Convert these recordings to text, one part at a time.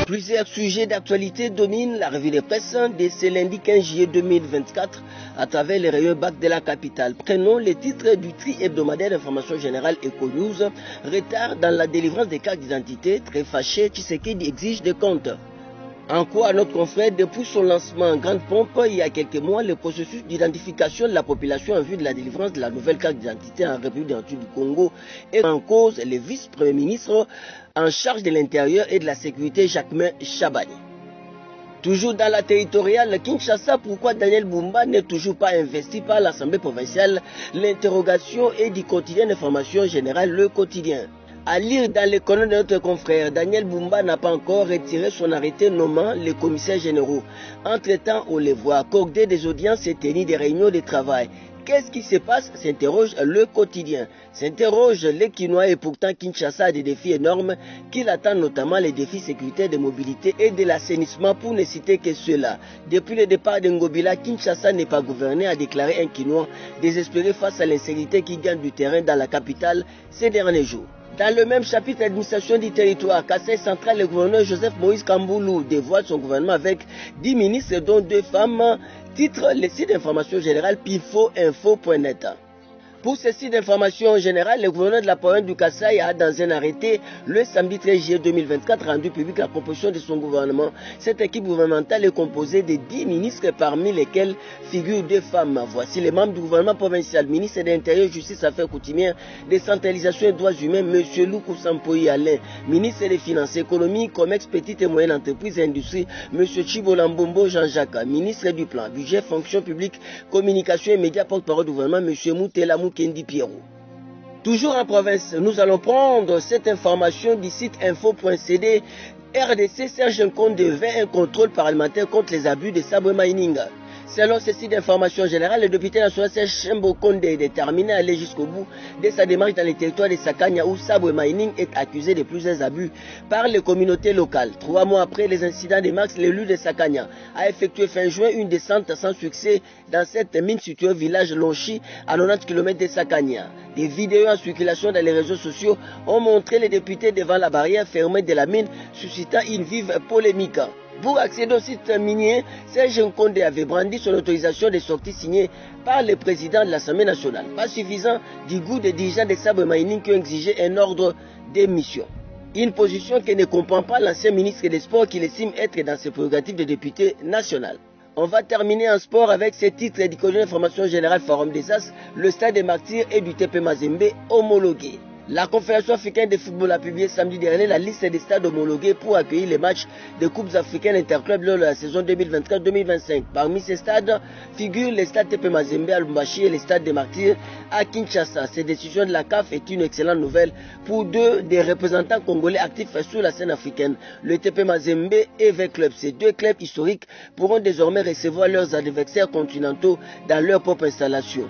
Plusieurs sujets d'actualité dominent la revue de presse de ce lundi 15 juillet 2024 à travers les rayons bac de la capitale. Prenons les titres du tri hebdomadaire d'information générale Eco-News. Retard dans la délivrance des cartes d'identité, très fâché, Tshisekedi exige des comptes. En quoi notre confrère, depuis son lancement en grande pompe il y a quelques mois, le processus d'identification de la population en vue de la délivrance de la nouvelle carte d'identité en République démocratique du Congo est en cause le vice-premier ministre en charge de l'intérieur et de la sécurité, Jacquemain Chabani. Toujours dans la territoriale Kinshasa, pourquoi Daniel Bumba n'est toujours pas investi par l'Assemblée provinciale? L'interrogation est du quotidien d'information générale Le Quotidien. À lire dans les colonnes de notre confrère, Daniel Bumba n'a pas encore retiré son arrêté nommant les commissaires généraux. Entre-temps, on les voit accorder des audiences et tenir des réunions de travail. Qu'est-ce qui se passe? S'interroge Le Quotidien. S'interroge les Quinois et pourtant Kinshasa a des défis énormes qui l'attendent, notamment les défis sécuritaires de mobilité et de l'assainissement pour ne citer que ceux-là. Depuis le départ de Ngobila, Kinshasa n'est pas gouverné, a déclaré un Quinois désespéré face à l'insécurité qui gagne du terrain dans la capitale ces derniers jours. Dans le même chapitre administration du territoire, Kassai central, le gouverneur Joseph Moïse Kamboulou dévoile son gouvernement avec 10 ministres dont 2 femmes. Titre le site d'information générale pifoinfo.net. Pour ce site d'information générale, le gouverneur de la province du Kassai a, dans un arrêté, le samedi 13 juillet 2024, rendu public la composition de son gouvernement. Cette équipe gouvernementale est composée de 10 ministres, parmi lesquels figurent 2 femmes. Voici les membres du gouvernement provincial. Ministre de l'Intérieur, Justice, Affaires coutumières, Décentralisation et Droits humains, M. Loukou Sampoï Alain. Ministre des Finances, Économie, Commerce, Petites et Moyennes Entreprises et Industries, M. Chibolambombo Jean-Jacques. Ministre du Plan, Budget, Fonction publique, Communication et Médias, porte-parole du gouvernement, M. Moutelamou Kendi Pierrot. Toujours en province, nous allons prendre cette information du site info.cd. RDC Serge Nkonde devait un contrôle parlementaire contre les abus de Sabwe Mining. Selon ce site d'information générale, le député national Serge Nkonde est déterminé à aller jusqu'au bout de sa démarche dans les territoires de Sakanya où Sabwe Mining est accusé de plusieurs abus par les communautés locales. 3 mois après les incidents de mars, l'élu de Sakanya a effectué fin juin une descente sans succès dans cette mine située au village Lonchi à 90 km de Sakanya. Des vidéos en circulation dans les réseaux sociaux ont montré les députés devant la barrière fermée de la mine, suscitant une vive polémique. Pour accéder au site minier, Serge Nkonde avait brandi son autorisation de sortie signée par le président de l'Assemblée nationale. Pas suffisant du goût des dirigeants de Sabwe Mining qui ont exigé un ordre d'émission. Une position que ne comprend pas l'ancien ministre des Sports qui estime être dans ses prérogatives de député national. On va terminer en sport avec ces titres du quotidien d'information générale Forum des As, le stade des Martyrs et du TP Mazembe homologués. La Confédération africaine de football a publié samedi dernier la liste des stades homologués pour accueillir les matchs des Coupes africaines interclubs lors de la saison 2024-2025. Parmi ces stades figurent les stades TP Mazembe à Lubumbashi et les stades des Martyrs à Kinshasa. Cette décision de la CAF est une excellente nouvelle pour 2 des représentants congolais actifs sur la scène africaine, le TP Mazembe et V Club. Ces 2 clubs historiques pourront désormais recevoir leurs adversaires continentaux dans leur propre installation.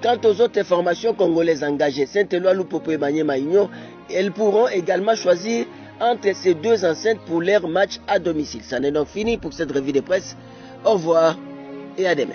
Quant aux autres formations congolaises engagées, Saint-Éloi, Lupopo et Maniema Union, elles pourront également choisir entre ces 2 enceintes pour leur match à domicile. Ça n'est donc fini pour cette revue de presse. Au revoir et à demain.